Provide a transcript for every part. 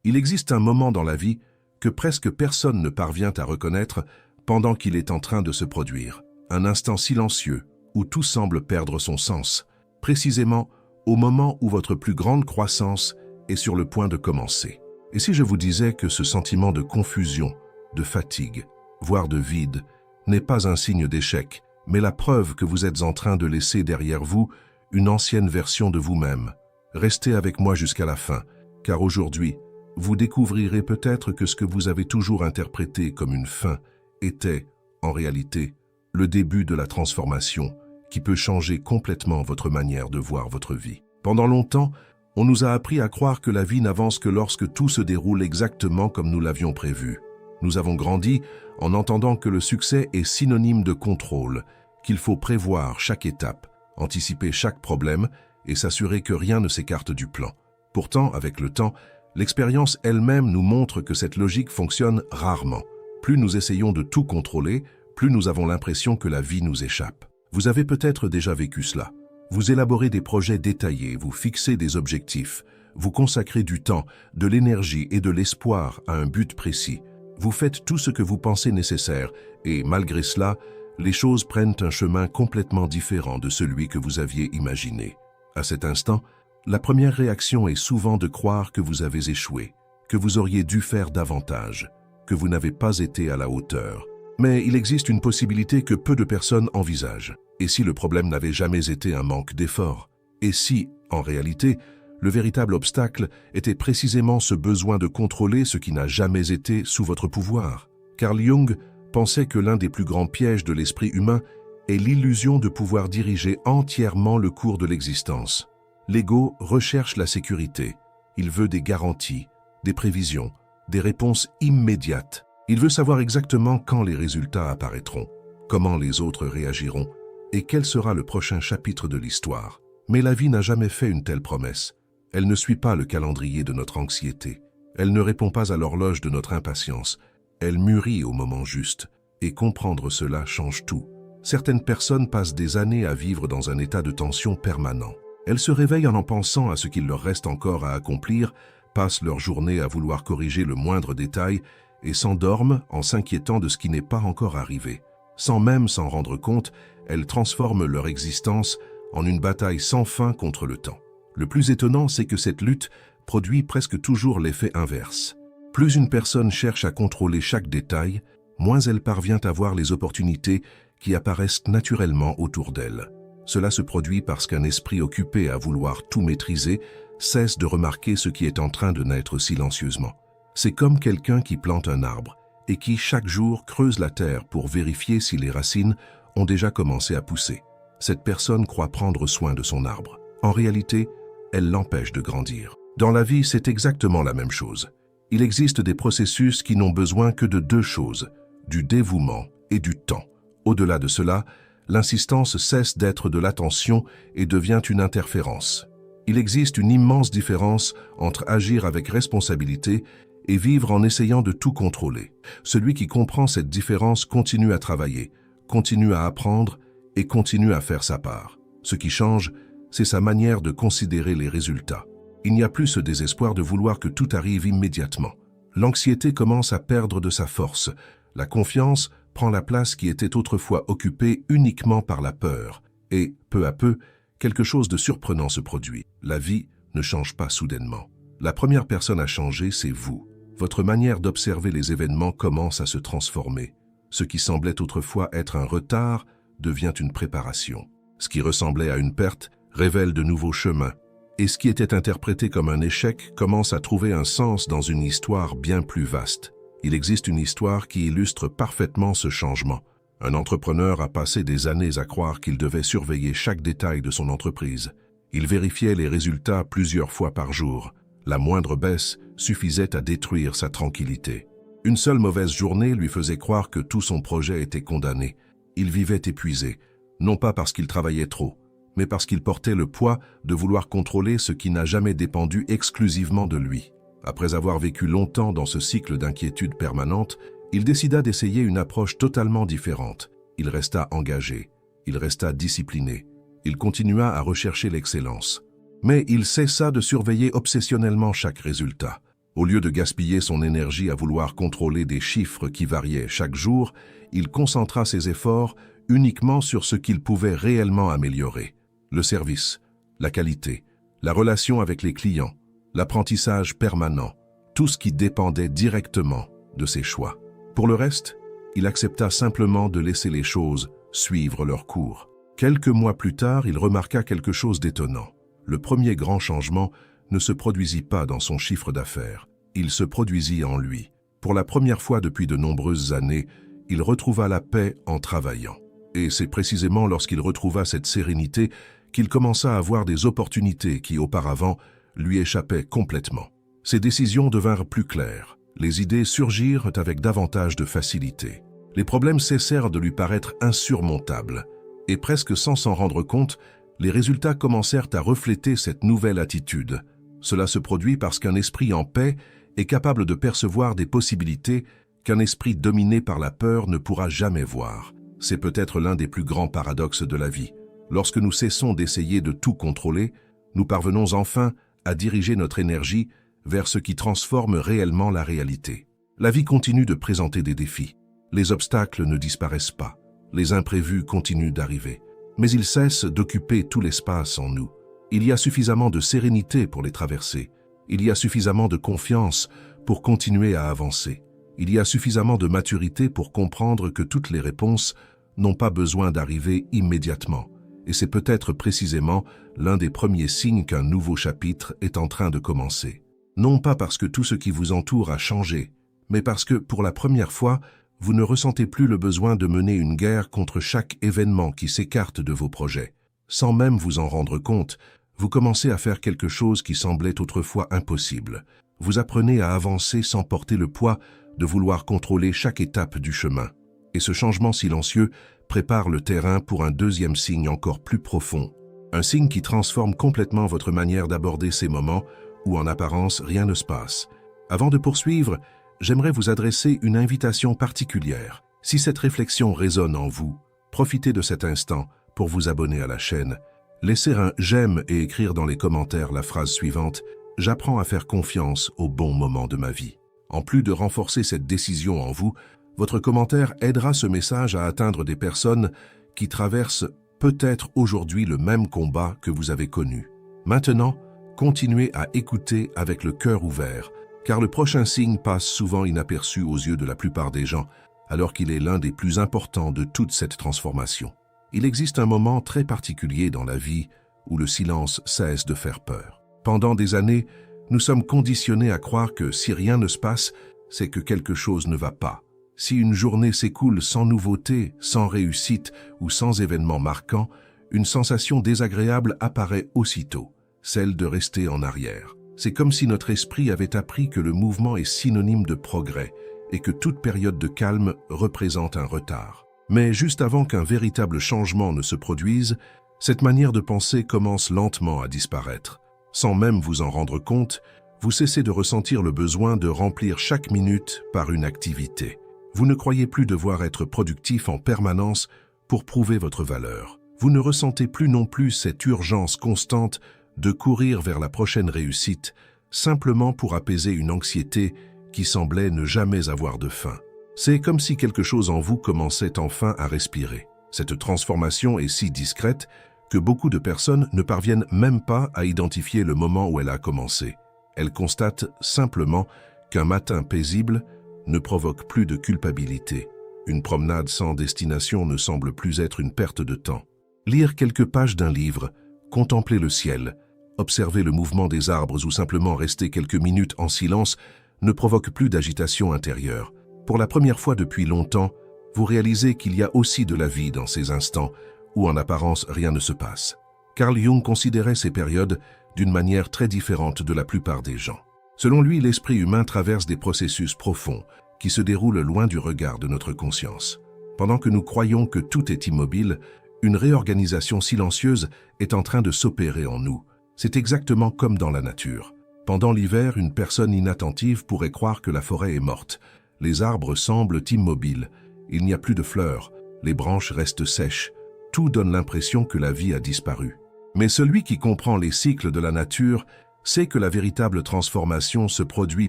Il existe un moment dans la vie que presque personne ne parvient à reconnaître pendant qu'il est en train de se produire. Un instant silencieux où tout semble perdre son sens, précisément au moment où votre plus grande croissance est sur le point de commencer. Et si je vous disais que ce sentiment de confusion, de fatigue, voire de vide, n'est pas un signe d'échec, mais la preuve que vous êtes en train de laisser derrière vous une ancienne version de vous-même. Restez avec moi jusqu'à la fin, car aujourd'hui, vous découvrirez peut-être que ce que vous avez toujours interprété comme une fin était, en réalité, le début de la transformation qui peut changer complètement votre manière de voir votre vie. Pendant longtemps, on nous a appris à croire que la vie n'avance que lorsque tout se déroule exactement comme nous l'avions prévu. Nous avons grandi en entendant que le succès est synonyme de contrôle, qu'il faut prévoir chaque étape, anticiper chaque problème et s'assurer que rien ne s'écarte du plan. Pourtant, avec le temps, l'expérience elle-même nous montre que cette logique fonctionne rarement. Plus nous essayons de tout contrôler, plus nous avons l'impression que la vie nous échappe. Vous avez peut-être déjà vécu cela. Vous élaborez des projets détaillés, vous fixez des objectifs, vous consacrez du temps, de l'énergie et de l'espoir à un but précis. Vous faites tout ce que vous pensez nécessaire et, malgré cela, les choses prennent un chemin complètement différent de celui que vous aviez imaginé. À cet instant, la première réaction est souvent de croire que vous avez échoué, que vous auriez dû faire davantage, que vous n'avez pas été à la hauteur. Mais il existe une possibilité que peu de personnes envisagent. Et si le problème n'avait jamais été un manque d'effort? Et si, en réalité, le véritable obstacle était précisément ce besoin de contrôler ce qui n'a jamais été sous votre pouvoir? Carl Jung pensait que l'un des plus grands pièges de l'esprit humain est l'illusion de pouvoir diriger entièrement le cours de l'existence. L'ego recherche la sécurité. Il veut des garanties, des prévisions, des réponses immédiates. Il veut savoir exactement quand les résultats apparaîtront, comment les autres réagiront et quel sera le prochain chapitre de l'histoire. Mais la vie n'a jamais fait une telle promesse. Elle ne suit pas le calendrier de notre anxiété. Elle ne répond pas à l'horloge de notre impatience. Elle mûrit au moment juste. Et comprendre cela change tout. Certaines personnes passent des années à vivre dans un état de tension permanent. Elles se réveillent en pensant à ce qu'il leur reste encore à accomplir, passent leur journée à vouloir corriger le moindre détail et s'endorment en s'inquiétant de ce qui n'est pas encore arrivé. Sans même s'en rendre compte, elles transforment leur existence en une bataille sans fin contre le temps. Le plus étonnant, c'est que cette lutte produit presque toujours l'effet inverse. Plus une personne cherche à contrôler chaque détail, moins elle parvient à voir les opportunités qui apparaissent naturellement autour d'elle. Cela se produit parce qu'un esprit occupé à vouloir tout maîtriser cesse de remarquer ce qui est en train de naître silencieusement. C'est comme quelqu'un qui plante un arbre et qui, chaque jour, creuse la terre pour vérifier si les racines ont déjà commencé à pousser. Cette personne croit prendre soin de son arbre. En réalité, elle l'empêche de grandir. Dans la vie, c'est exactement la même chose. Il existe des processus qui n'ont besoin que de deux choses, du dévouement et du temps. Au-delà de cela, l'insistance cesse d'être de l'attention et devient une interférence. Il existe une immense différence entre agir avec responsabilité et vivre en essayant de tout contrôler. Celui qui comprend cette différence continue à travailler, continue à apprendre et continue à faire sa part. Ce qui change, c'est sa manière de considérer les résultats. Il n'y a plus ce désespoir de vouloir que tout arrive immédiatement. L'anxiété commence à perdre de sa force. La confiance prend la place qui était autrefois occupée uniquement par la peur. Et, peu à peu, quelque chose de surprenant se produit. La vie ne change pas soudainement. La première personne à changer, c'est vous. Votre manière d'observer les événements commence à se transformer. Ce qui semblait autrefois être un retard devient une préparation. Ce qui ressemblait à une perte révèle de nouveaux chemins. Et ce qui était interprété comme un échec commence à trouver un sens dans une histoire bien plus vaste. Il existe une histoire qui illustre parfaitement ce changement. Un entrepreneur a passé des années à croire qu'il devait surveiller chaque détail de son entreprise. Il vérifiait les résultats plusieurs fois par jour. La moindre baisse suffisait à détruire sa tranquillité. Une seule mauvaise journée lui faisait croire que tout son projet était condamné. Il vivait épuisé, non pas parce qu'il travaillait trop, mais parce qu'il portait le poids de vouloir contrôler ce qui n'a jamais dépendu exclusivement de lui. Après avoir vécu longtemps dans ce cycle d'inquiétude permanente, il décida d'essayer une approche totalement différente. Il resta engagé, il resta discipliné, il continua à rechercher l'excellence. Mais il cessa de surveiller obsessionnellement chaque résultat. Au lieu de gaspiller son énergie à vouloir contrôler des chiffres qui variaient chaque jour, il concentra ses efforts uniquement sur ce qu'il pouvait réellement améliorer. Le service, la qualité, la relation avec les clients, l'apprentissage permanent, tout ce qui dépendait directement de ses choix. Pour le reste, il accepta simplement de laisser les choses suivre leur cours. Quelques mois plus tard, il remarqua quelque chose d'étonnant. Le premier grand changement ne se produisit pas dans son chiffre d'affaires. Il se produisit en lui. Pour la première fois depuis de nombreuses années, il retrouva la paix en travaillant. Et c'est précisément lorsqu'il retrouva cette sérénité qu'il commença à avoir des opportunités qui, auparavant, lui échappaient complètement. Ses décisions devinrent plus claires. Les idées surgirent avec davantage de facilité. Les problèmes cessèrent de lui paraître insurmontables. Et presque sans s'en rendre compte, les résultats commencèrent à refléter cette nouvelle attitude. Cela se produit parce qu'un esprit en paix est capable de percevoir des possibilités qu'un esprit dominé par la peur ne pourra jamais voir. C'est peut-être l'un des plus grands paradoxes de la vie. Lorsque nous cessons d'essayer de tout contrôler, nous parvenons enfin à diriger notre énergie vers ce qui transforme réellement la réalité. La vie continue de présenter des défis. Les obstacles ne disparaissent pas. Les imprévus continuent d'arriver. Mais ils cessent d'occuper tout l'espace en nous. Il y a suffisamment de sérénité pour les traverser. Il y a suffisamment de confiance pour continuer à avancer. Il y a suffisamment de maturité pour comprendre que toutes les réponses n'ont pas besoin d'arriver immédiatement. Et c'est peut-être précisément l'un des premiers signes qu'un nouveau chapitre est en train de commencer. Non pas parce que tout ce qui vous entoure a changé, mais parce que, pour la première fois, vous ne ressentez plus le besoin de mener une guerre contre chaque événement qui s'écarte de vos projets. Sans même vous en rendre compte, vous commencez à faire quelque chose qui semblait autrefois impossible. Vous apprenez à avancer sans porter le poids de vouloir contrôler chaque étape du chemin. Et ce changement silencieux prépare le terrain pour un deuxième signe encore plus profond. Un signe qui transforme complètement votre manière d'aborder ces moments où en apparence rien ne se passe. Avant de poursuivre, j'aimerais vous adresser une invitation particulière. Si cette réflexion résonne en vous, profitez de cet instant pour vous abonner à la chaîne. Laissez un j'aime et écrire dans les commentaires la phrase suivante « J'apprends à faire confiance au bon moment de ma vie ». En plus de renforcer cette décision en vous, votre commentaire aidera ce message à atteindre des personnes qui traversent peut-être aujourd'hui le même combat que vous avez connu. Maintenant, continuez à écouter avec le cœur ouvert, car le prochain signe passe souvent inaperçu aux yeux de la plupart des gens, alors qu'il est l'un des plus importants de toute cette transformation. Il existe un moment très particulier dans la vie où le silence cesse de faire peur. Pendant des années, nous sommes conditionnés à croire que si rien ne se passe, c'est que quelque chose ne va pas. Si une journée s'écoule sans nouveauté, sans réussite ou sans événement marquant, une sensation désagréable apparaît aussitôt, celle de rester en arrière. C'est comme si notre esprit avait appris que le mouvement est synonyme de progrès et que toute période de calme représente un retard. Mais juste avant qu'un véritable changement ne se produise, cette manière de penser commence lentement à disparaître. Sans même vous en rendre compte, vous cessez de ressentir le besoin de remplir chaque minute par une activité. Vous ne croyez plus devoir être productif en permanence pour prouver votre valeur. Vous ne ressentez plus non plus cette urgence constante de courir vers la prochaine réussite, simplement pour apaiser une anxiété qui semblait ne jamais avoir de fin. C'est comme si quelque chose en vous commençait enfin à respirer. Cette transformation est si discrète que beaucoup de personnes ne parviennent même pas à identifier le moment où elle a commencé. Elles constatent simplement qu'un matin paisible ne provoque plus de culpabilité. Une promenade sans destination ne semble plus être une perte de temps. Lire quelques pages d'un livre, contempler le ciel, observer le mouvement des arbres ou simplement rester quelques minutes en silence ne provoque plus d'agitation intérieure. Pour la première fois depuis longtemps, vous réalisez qu'il y a aussi de la vie dans ces instants où en apparence rien ne se passe. Carl Jung considérait ces périodes d'une manière très différente de la plupart des gens. Selon lui, l'esprit humain traverse des processus profonds qui se déroulent loin du regard de notre conscience. Pendant que nous croyons que tout est immobile, une réorganisation silencieuse est en train de s'opérer en nous. C'est exactement comme dans la nature. Pendant l'hiver, une personne inattentive pourrait croire que la forêt est morte. Les arbres semblent immobiles, il n'y a plus de fleurs, les branches restent sèches. Tout donne l'impression que la vie a disparu. Mais celui qui comprend les cycles de la nature sait que la véritable transformation se produit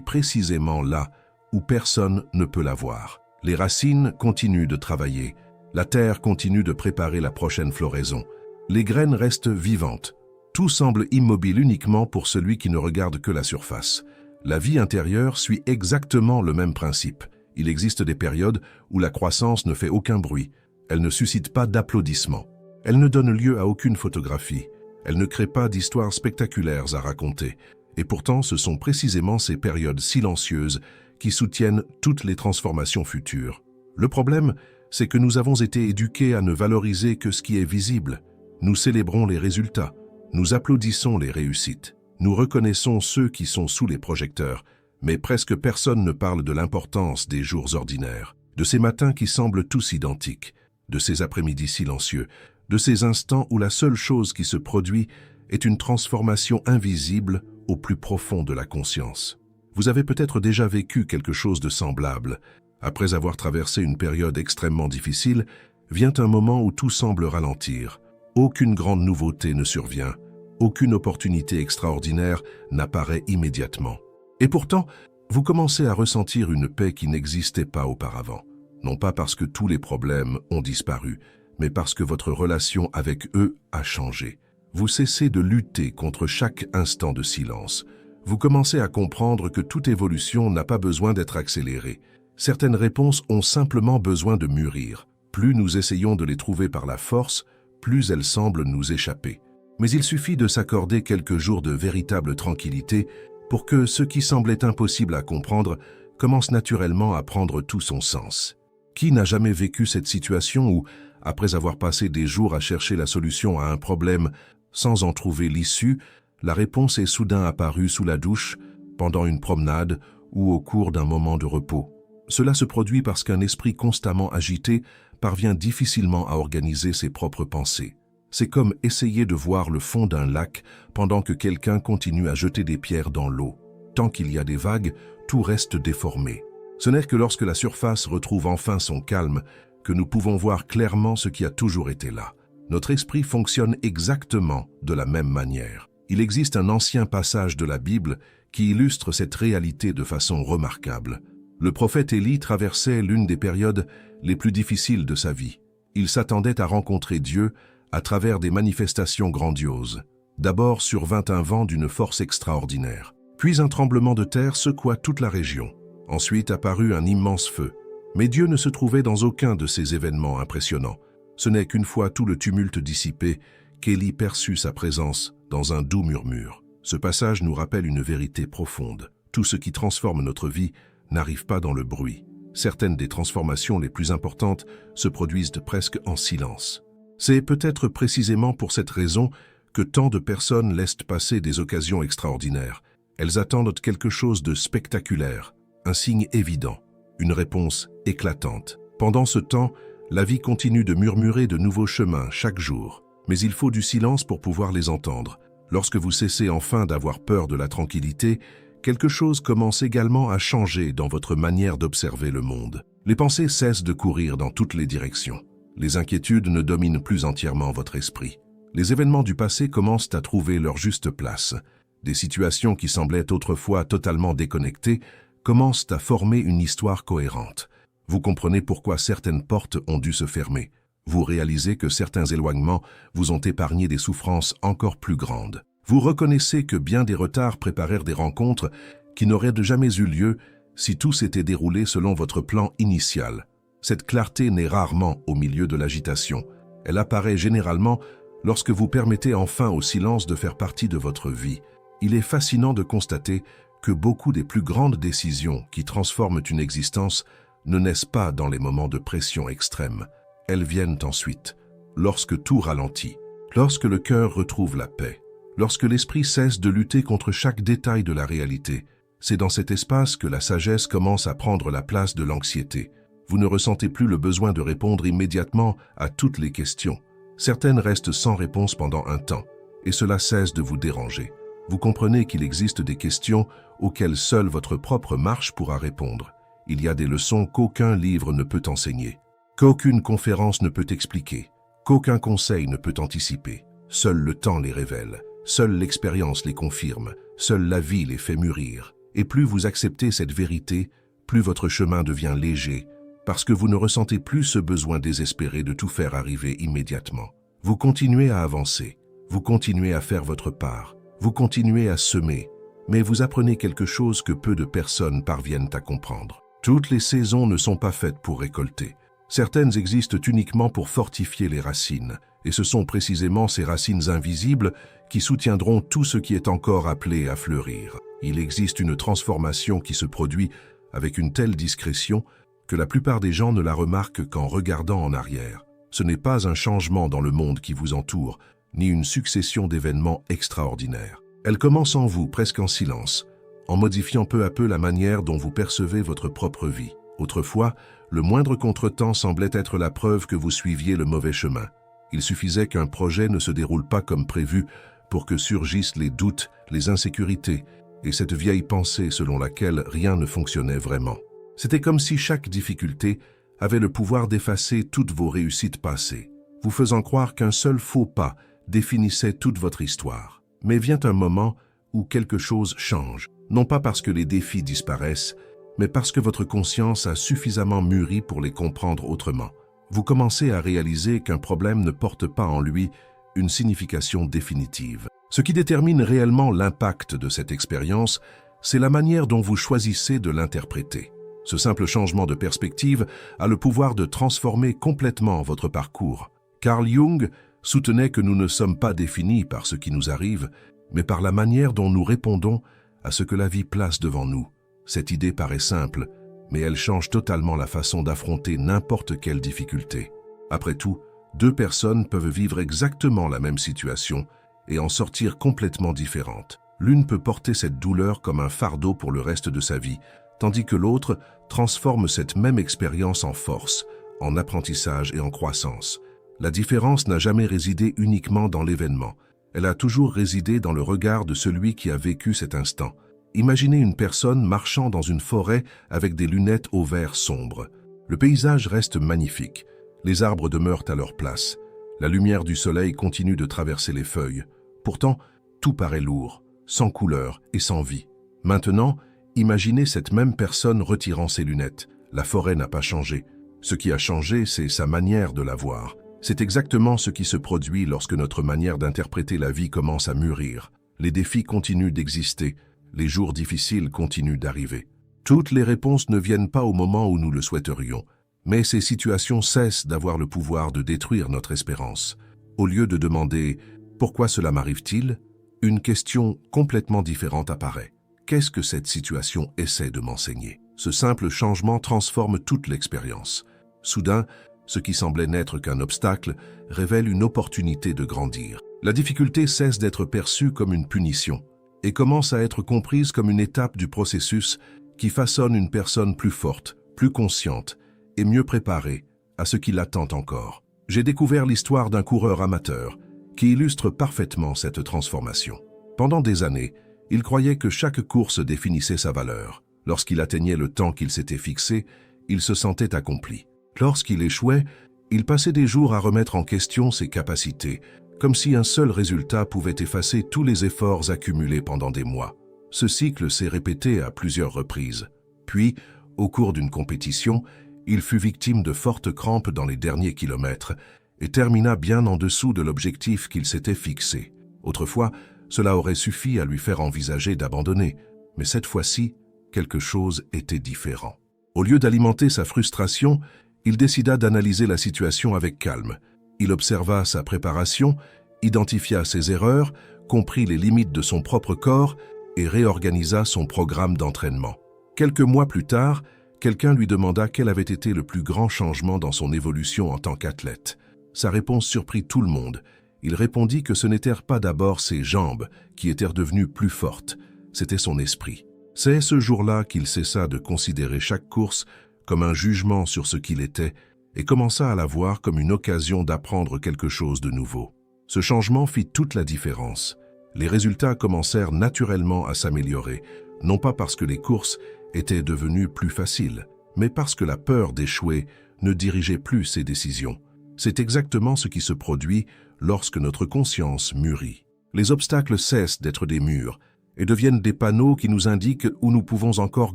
précisément là où personne ne peut la voir. Les racines continuent de travailler, la terre continue de préparer la prochaine floraison. Les graines restent vivantes. Tout semble immobile uniquement pour celui qui ne regarde que la surface. La vie intérieure suit exactement le même principe. Il existe des périodes où la croissance ne fait aucun bruit. Elle ne suscite pas d'applaudissements. Elle ne donne lieu à aucune photographie. Elle ne crée pas d'histoires spectaculaires à raconter. Et pourtant, ce sont précisément ces périodes silencieuses qui soutiennent toutes les transformations futures. Le problème, c'est que nous avons été éduqués à ne valoriser que ce qui est visible. Nous célébrons les résultats. Nous applaudissons les réussites. Nous reconnaissons ceux qui sont sous les projecteurs. Mais presque personne ne parle de l'importance des jours ordinaires, de ces matins qui semblent tous identiques, de ces après-midi silencieux, de ces instants où la seule chose qui se produit est une transformation invisible au plus profond de la conscience. Vous avez peut-être déjà vécu quelque chose de semblable. Après avoir traversé une période extrêmement difficile, vient un moment où tout semble ralentir. Aucune grande nouveauté ne survient. Aucune opportunité extraordinaire n'apparaît immédiatement. Et pourtant, vous commencez à ressentir une paix qui n'existait pas auparavant. Non pas parce que tous les problèmes ont disparu, mais parce que votre relation avec eux a changé. Vous cessez de lutter contre chaque instant de silence. Vous commencez à comprendre que toute évolution n'a pas besoin d'être accélérée. Certaines réponses ont simplement besoin de mûrir. Plus nous essayons de les trouver par la force, plus elles semblent nous échapper. Mais il suffit de s'accorder quelques jours de véritable tranquillité pour que ce qui semblait impossible à comprendre commence naturellement à prendre tout son sens. Qui n'a jamais vécu cette situation où, après avoir passé des jours à chercher la solution à un problème sans en trouver l'issue, la réponse est soudain apparue sous la douche, pendant une promenade ou au cours d'un moment de repos? Cela se produit parce qu'un esprit constamment agité parvient difficilement à organiser ses propres pensées. C'est comme essayer de voir le fond d'un lac pendant que quelqu'un continue à jeter des pierres dans l'eau. Tant qu'il y a des vagues, tout reste déformé. Ce n'est que lorsque la surface retrouve enfin son calme que nous pouvons voir clairement ce qui a toujours été là. Notre esprit fonctionne exactement de la même manière. Il existe un ancien passage de la Bible qui illustre cette réalité de façon remarquable. Le prophète Élie traversait l'une des périodes les plus difficiles de sa vie. Il s'attendait à rencontrer Dieu à travers des manifestations grandioses. D'abord survint un vent d'une force extraordinaire. Puis un tremblement de terre secoua toute la région. Ensuite apparut un immense feu. Mais Dieu ne se trouvait dans aucun de ces événements impressionnants. Ce n'est qu'une fois tout le tumulte dissipé qu'Élie perçut sa présence dans un doux murmure. Ce passage nous rappelle une vérité profonde. Tout ce qui transforme notre vie n'arrive pas dans le bruit. Certaines des transformations les plus importantes se produisent presque en silence. C'est peut-être précisément pour cette raison que tant de personnes laissent passer des occasions extraordinaires. Elles attendent quelque chose de spectaculaire, un signe évident, une réponse éclatante. Pendant ce temps, la vie continue de murmurer de nouveaux chemins chaque jour. Mais il faut du silence pour pouvoir les entendre. Lorsque vous cessez enfin d'avoir peur de la tranquillité, quelque chose commence également à changer dans votre manière d'observer le monde. Les pensées cessent de courir dans toutes les directions. Les inquiétudes ne dominent plus entièrement votre esprit. Les événements du passé commencent à trouver leur juste place. Des situations qui semblaient autrefois totalement déconnectées commencent à former une histoire cohérente. Vous comprenez pourquoi certaines portes ont dû se fermer. Vous réalisez que certains éloignements vous ont épargné des souffrances encore plus grandes. Vous reconnaissez que bien des retards préparèrent des rencontres qui n'auraient jamais eu lieu si tout s'était déroulé selon votre plan initial. Cette clarté naît rarement au milieu de l'agitation. Elle apparaît généralement lorsque vous permettez enfin au silence de faire partie de votre vie. Il est fascinant de constater que beaucoup des plus grandes décisions qui transforment une existence ne naissent pas dans les moments de pression extrême. Elles viennent ensuite, lorsque tout ralentit, lorsque le cœur retrouve la paix, lorsque l'esprit cesse de lutter contre chaque détail de la réalité. C'est dans cet espace que la sagesse commence à prendre la place de l'anxiété. Vous ne ressentez plus le besoin de répondre immédiatement à toutes les questions. Certaines restent sans réponse pendant un temps, et cela cesse de vous déranger. Vous comprenez qu'il existe des questions auxquelles seule votre propre marche pourra répondre. Il y a des leçons qu'aucun livre ne peut enseigner, qu'aucune conférence ne peut expliquer, qu'aucun conseil ne peut anticiper. Seul le temps les révèle. Seule l'expérience les confirme, seule la vie les fait mûrir. Et plus vous acceptez cette vérité, plus votre chemin devient léger, parce que vous ne ressentez plus ce besoin désespéré de tout faire arriver immédiatement. Vous continuez à avancer, vous continuez à faire votre part, vous continuez à semer, mais vous apprenez quelque chose que peu de personnes parviennent à comprendre. Toutes les saisons ne sont pas faites pour récolter. Certaines existent uniquement pour fortifier les racines, et ce sont précisément ces racines invisibles qui soutiendront tout ce qui est encore appelé à fleurir. Il existe une transformation qui se produit avec une telle discrétion que la plupart des gens ne la remarquent qu'en regardant en arrière. Ce n'est pas un changement dans le monde qui vous entoure, ni une succession d'événements extraordinaires. Elle commence en vous, presque en silence, en modifiant peu à peu la manière dont vous percevez votre propre vie. Autrefois, le moindre contretemps semblait être la preuve que vous suiviez le mauvais chemin. Il suffisait qu'un projet ne se déroule pas comme prévu pour que surgissent les doutes, les insécurités et cette vieille pensée selon laquelle rien ne fonctionnait vraiment. C'était comme si chaque difficulté avait le pouvoir d'effacer toutes vos réussites passées, vous faisant croire qu'un seul faux pas définissait toute votre histoire. Mais vient un moment où quelque chose change, non pas parce que les défis disparaissent, mais parce que votre conscience a suffisamment mûri pour les comprendre autrement. Vous commencez à réaliser qu'un problème ne porte pas en lui une signification définitive. Ce qui détermine réellement l'impact de cette expérience, c'est la manière dont vous choisissez de l'interpréter. Ce simple changement de perspective a le pouvoir de transformer complètement votre parcours. Carl Jung soutenait que nous ne sommes pas définis par ce qui nous arrive, mais par la manière dont nous répondons à ce que la vie place devant nous. Cette idée paraît simple, mais elle change totalement la façon d'affronter n'importe quelle difficulté. Après tout, deux personnes peuvent vivre exactement la même situation et en sortir complètement différentes. L'une peut porter cette douleur comme un fardeau pour le reste de sa vie, tandis que l'autre transforme cette même expérience en force, en apprentissage et en croissance. La différence n'a jamais résidé uniquement dans l'événement. Elle a toujours résidé dans le regard de celui qui a vécu cet instant. Imaginez une personne marchant dans une forêt avec des lunettes au vert sombre. Le paysage reste magnifique. Les arbres demeurent à leur place. La lumière du soleil continue de traverser les feuilles. Pourtant, tout paraît lourd, sans couleur et sans vie. Maintenant, imaginez cette même personne retirant ses lunettes. La forêt n'a pas changé. Ce qui a changé, c'est sa manière de la voir. C'est exactement ce qui se produit lorsque notre manière d'interpréter la vie commence à mûrir. Les défis continuent d'exister. Les jours difficiles continuent d'arriver. Toutes les réponses ne viennent pas au moment où nous le souhaiterions, mais ces situations cessent d'avoir le pouvoir de détruire notre espérance. Au lieu de demander « Pourquoi cela m'arrive-t-il ?», une question complètement différente apparaît. Qu'est-ce que cette situation essaie de m'enseigner ? Ce simple changement transforme toute l'expérience. Soudain, ce qui semblait n'être qu'un obstacle révèle une opportunité de grandir. La difficulté cesse d'être perçue comme une punition et commence à être comprise comme une étape du processus qui façonne une personne plus forte, plus consciente et mieux préparée à ce qui l'attend encore. J'ai découvert l'histoire d'un coureur amateur qui illustre parfaitement cette transformation. Pendant des années, il croyait que chaque course définissait sa valeur. Lorsqu'il atteignait le temps qu'il s'était fixé, il se sentait accompli. Lorsqu'il échouait, il passait des jours à remettre en question ses capacités, comme si un seul résultat pouvait effacer tous les efforts accumulés pendant des mois. Ce cycle s'est répété à plusieurs reprises. Puis, au cours d'une compétition, il fut victime de fortes crampes dans les derniers kilomètres et termina bien en dessous de l'objectif qu'il s'était fixé. Autrefois, cela aurait suffi à lui faire envisager d'abandonner, mais cette fois-ci, quelque chose était différent. Au lieu d'alimenter sa frustration, il décida d'analyser la situation avec calme. Il observa sa préparation, identifia ses erreurs, comprit les limites de son propre corps et réorganisa son programme d'entraînement. Quelques mois plus tard, quelqu'un lui demanda quel avait été le plus grand changement dans son évolution en tant qu'athlète. Sa réponse surprit tout le monde. Il répondit que ce n'étaient pas d'abord ses jambes qui étaient devenues plus fortes, c'était son esprit. C'est ce jour-là qu'il cessa de considérer chaque course comme un jugement sur ce qu'il était et commença à la voir comme une occasion d'apprendre quelque chose de nouveau. Ce changement fit toute la différence. Les résultats commencèrent naturellement à s'améliorer, non pas parce que les courses étaient devenues plus faciles, mais parce que la peur d'échouer ne dirigeait plus ses décisions. C'est exactement ce qui se produit lorsque notre conscience mûrit. Les obstacles cessent d'être des murs et deviennent des panneaux qui nous indiquent où nous pouvons encore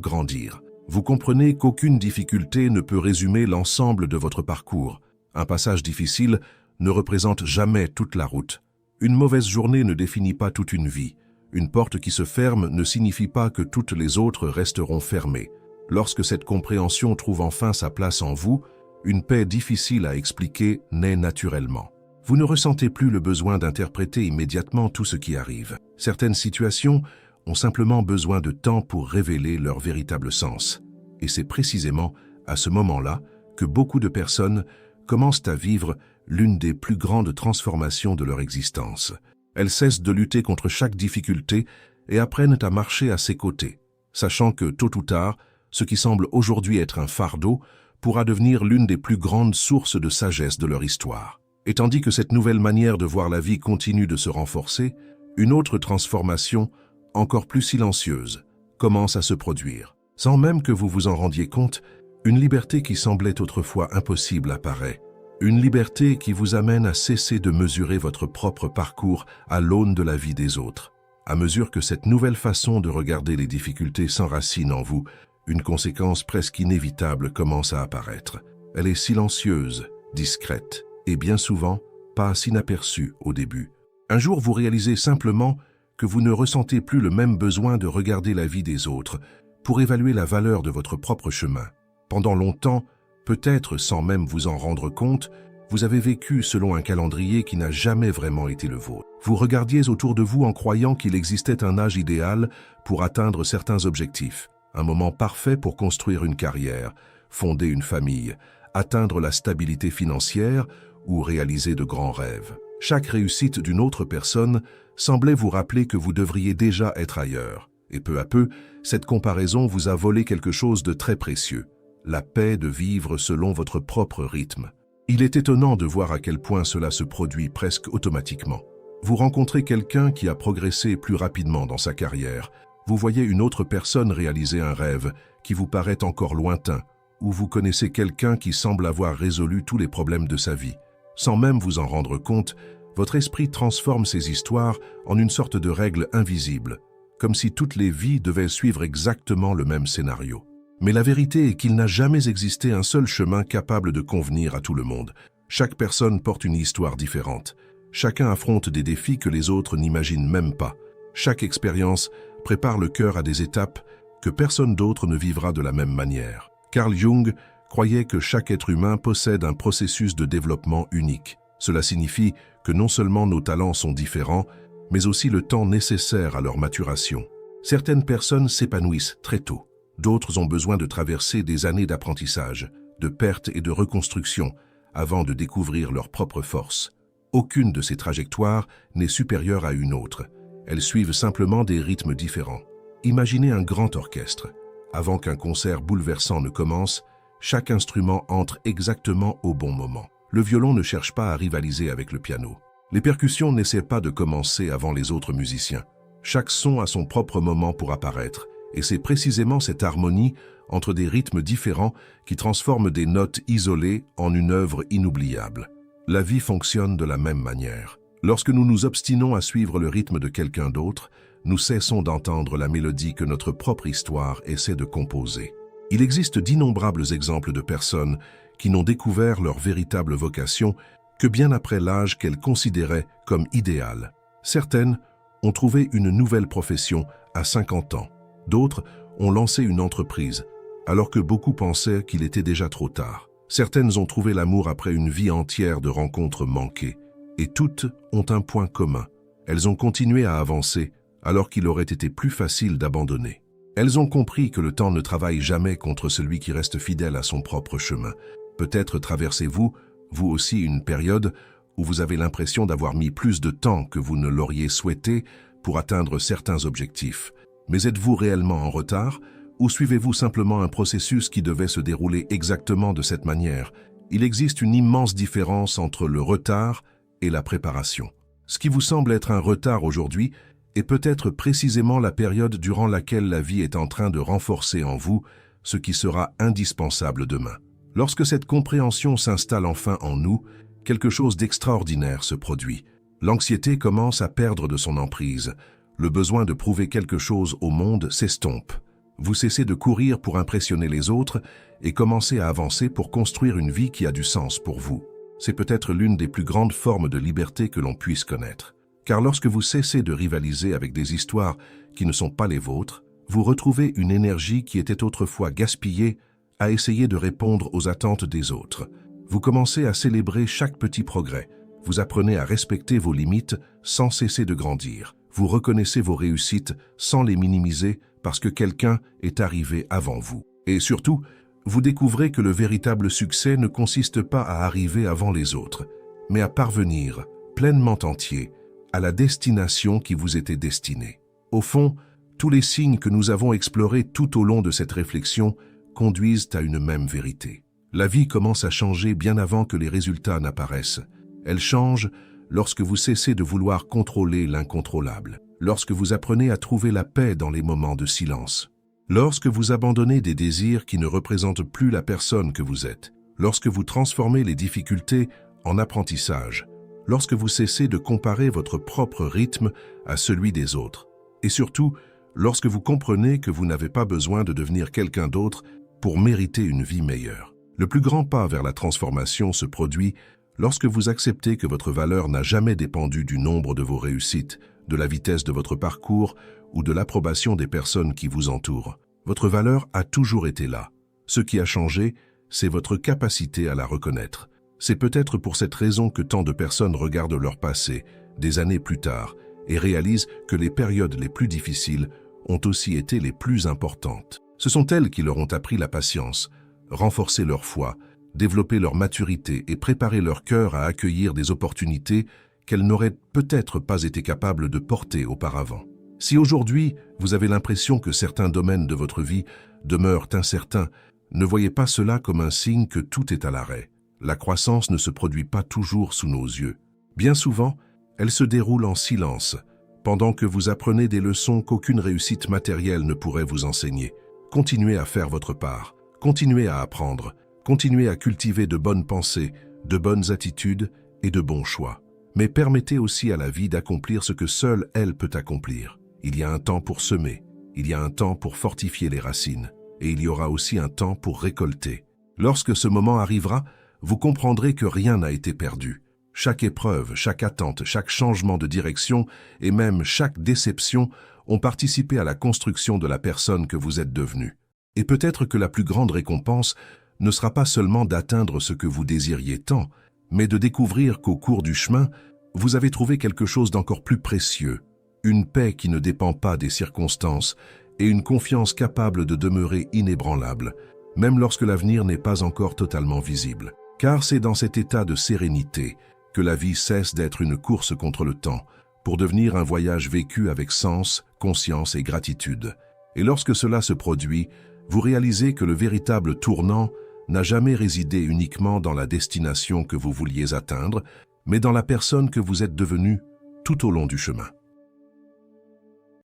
grandir. Vous comprenez qu'aucune difficulté ne peut résumer l'ensemble de votre parcours. Un passage difficile ne représente jamais toute la route. Une mauvaise journée ne définit pas toute une vie. Une porte qui se ferme ne signifie pas que toutes les autres resteront fermées. Lorsque cette compréhension trouve enfin sa place en vous, une paix difficile à expliquer naît naturellement. Vous ne ressentez plus le besoin d'interpréter immédiatement tout ce qui arrive. Certaines situations ont simplement besoin de temps pour révéler leur véritable sens. Et c'est précisément à ce moment-là que beaucoup de personnes commencent à vivre l'une des plus grandes transformations de leur existence. Elles cessent de lutter contre chaque difficulté et apprennent à marcher à ses côtés, sachant que tôt ou tard, ce qui semble aujourd'hui être un fardeau pourra devenir l'une des plus grandes sources de sagesse de leur histoire. Et tandis que cette nouvelle manière de voir la vie continue de se renforcer, une autre transformation, encore plus silencieuse, commence à se produire. Sans même que vous vous en rendiez compte, une liberté qui semblait autrefois impossible apparaît. Une liberté qui vous amène à cesser de mesurer votre propre parcours à l'aune de la vie des autres. À mesure que cette nouvelle façon de regarder les difficultés s'enracine en vous, une conséquence presque inévitable commence à apparaître. Elle est silencieuse, discrète, et bien souvent, passe inaperçue au début. Un jour, vous réalisez simplement que vous ne ressentez plus le même besoin de regarder la vie des autres pour évaluer la valeur de votre propre chemin. Pendant longtemps, peut-être sans même vous en rendre compte, vous avez vécu selon un calendrier qui n'a jamais vraiment été le vôtre. Vous regardiez autour de vous en croyant qu'il existait un âge idéal pour atteindre certains objectifs, un moment parfait pour construire une carrière, fonder une famille, atteindre la stabilité financière ou réaliser de grands rêves. Chaque réussite d'une autre personne semblait vous rappeler que vous devriez déjà être ailleurs. Et peu à peu, cette comparaison vous a volé quelque chose de très précieux, la paix de vivre selon votre propre rythme. Il est étonnant de voir à quel point cela se produit presque automatiquement. Vous rencontrez quelqu'un qui a progressé plus rapidement dans sa carrière. Vous voyez une autre personne réaliser un rêve qui vous paraît encore lointain, ou vous connaissez quelqu'un qui semble avoir résolu tous les problèmes de sa vie. Sans même vous en rendre compte, votre esprit transforme ces histoires en une sorte de règle invisible, comme si toutes les vies devaient suivre exactement le même scénario. Mais la vérité est qu'il n'a jamais existé un seul chemin capable de convenir à tout le monde. Chaque personne porte une histoire différente. Chacun affronte des défis que les autres n'imaginent même pas. Chaque expérience prépare le cœur à des étapes que personne d'autre ne vivra de la même manière. Carl Jung croyait que chaque être humain possède un processus de développement unique. Cela signifie que non seulement nos talents sont différents, mais aussi le temps nécessaire à leur maturation. Certaines personnes s'épanouissent très tôt. D'autres ont besoin de traverser des années d'apprentissage, de perte et de reconstruction avant de découvrir leur propre force. Aucune de ces trajectoires n'est supérieure à une autre. Elles suivent simplement des rythmes différents. Imaginez un grand orchestre. Avant qu'un concert bouleversant ne commence, chaque instrument entre exactement au bon moment. Le violon ne cherche pas à rivaliser avec le piano. Les percussions n'essaient pas de commencer avant les autres musiciens. Chaque son a son propre moment pour apparaître, et c'est précisément cette harmonie entre des rythmes différents qui transforme des notes isolées en une œuvre inoubliable. La vie fonctionne de la même manière. Lorsque nous nous obstinons à suivre le rythme de quelqu'un d'autre, nous cessons d'entendre la mélodie que notre propre histoire essaie de composer. Il existe d'innombrables exemples de personnes qui n'ont découvert leur véritable vocation que bien après l'âge qu'elles considéraient comme idéal. Certaines ont trouvé une nouvelle profession à 50 ans. D'autres ont lancé une entreprise, alors que beaucoup pensaient qu'il était déjà trop tard. Certaines ont trouvé l'amour après une vie entière de rencontres manquées. Et toutes ont un point commun. Elles ont continué à avancer, alors qu'il aurait été plus facile d'abandonner. Elles ont compris que le temps ne travaille jamais contre celui qui reste fidèle à son propre chemin. Peut-être traversez-vous, vous aussi, une période où vous avez l'impression d'avoir mis plus de temps que vous ne l'auriez souhaité pour atteindre certains objectifs. Mais êtes-vous réellement en retard ou suivez-vous simplement un processus qui devait se dérouler exactement de cette manière? Il existe une immense différence entre le retard et la préparation. Ce qui vous semble être un retard aujourd'hui est peut-être précisément la période durant laquelle la vie est en train de renforcer en vous ce qui sera indispensable demain. Lorsque cette compréhension s'installe enfin en nous, quelque chose d'extraordinaire se produit. L'anxiété commence à perdre de son emprise. Le besoin de prouver quelque chose au monde s'estompe. Vous cessez de courir pour impressionner les autres et commencez à avancer pour construire une vie qui a du sens pour vous. C'est peut-être l'une des plus grandes formes de liberté que l'on puisse connaître. Car lorsque vous cessez de rivaliser avec des histoires qui ne sont pas les vôtres, vous retrouvez une énergie qui était autrefois gaspillée à essayer de répondre aux attentes des autres. Vous commencez à célébrer chaque petit progrès. Vous apprenez à respecter vos limites sans cesser de grandir. Vous reconnaissez vos réussites sans les minimiser parce que quelqu'un est arrivé avant vous. Et surtout, vous découvrez que le véritable succès ne consiste pas à arriver avant les autres, mais à parvenir, pleinement entier, à la destination qui vous était destinée. Au fond, tous les signes que nous avons explorés tout au long de cette réflexion conduisent à une même vérité. La vie commence à changer bien avant que les résultats n'apparaissent. Elle change lorsque vous cessez de vouloir contrôler l'incontrôlable, lorsque vous apprenez à trouver la paix dans les moments de silence, lorsque vous abandonnez des désirs qui ne représentent plus la personne que vous êtes, lorsque vous transformez les difficultés en apprentissage, lorsque vous cessez de comparer votre propre rythme à celui des autres, et surtout, lorsque vous comprenez que vous n'avez pas besoin de devenir quelqu'un d'autre pour mériter une vie meilleure. Le plus grand pas vers la transformation se produit lorsque vous acceptez que votre valeur n'a jamais dépendu du nombre de vos réussites, de la vitesse de votre parcours ou de l'approbation des personnes qui vous entourent. Votre valeur a toujours été là. Ce qui a changé, c'est votre capacité à la reconnaître. C'est peut-être pour cette raison que tant de personnes regardent leur passé, des années plus tard, et réalisent que les périodes les plus difficiles ont aussi été les plus importantes. Ce sont elles qui leur ont appris la patience, renforcé leur foi, développé leur maturité et préparé leur cœur à accueillir des opportunités qu'elles n'auraient peut-être pas été capables de porter auparavant. Si aujourd'hui, vous avez l'impression que certains domaines de votre vie demeurent incertains, ne voyez pas cela comme un signe que tout est à l'arrêt. La croissance ne se produit pas toujours sous nos yeux. Bien souvent, elle se déroule en silence, pendant que vous apprenez des leçons qu'aucune réussite matérielle ne pourrait vous enseigner. Continuez à faire votre part, continuez à apprendre, continuez à cultiver de bonnes pensées, de bonnes attitudes et de bons choix. Mais permettez aussi à la vie d'accomplir ce que seule elle peut accomplir. Il y a un temps pour semer, il y a un temps pour fortifier les racines, et il y aura aussi un temps pour récolter. Lorsque ce moment arrivera, vous comprendrez que rien n'a été perdu. Chaque épreuve, chaque attente, chaque changement de direction et même chaque déception ont participé à la construction de la personne que vous êtes devenue. Et peut-être que la plus grande récompense ne sera pas seulement d'atteindre ce que vous désiriez tant, mais de découvrir qu'au cours du chemin, vous avez trouvé quelque chose d'encore plus précieux, une paix qui ne dépend pas des circonstances et une confiance capable de demeurer inébranlable, même lorsque l'avenir n'est pas encore totalement visible. Car c'est dans cet état de sérénité que la vie cesse d'être une course contre le temps, pour devenir un voyage vécu avec sens, conscience et gratitude. Et lorsque cela se produit, vous réalisez que le véritable tournant n'a jamais résidé uniquement dans la destination que vous vouliez atteindre, mais dans la personne que vous êtes devenue tout au long du chemin.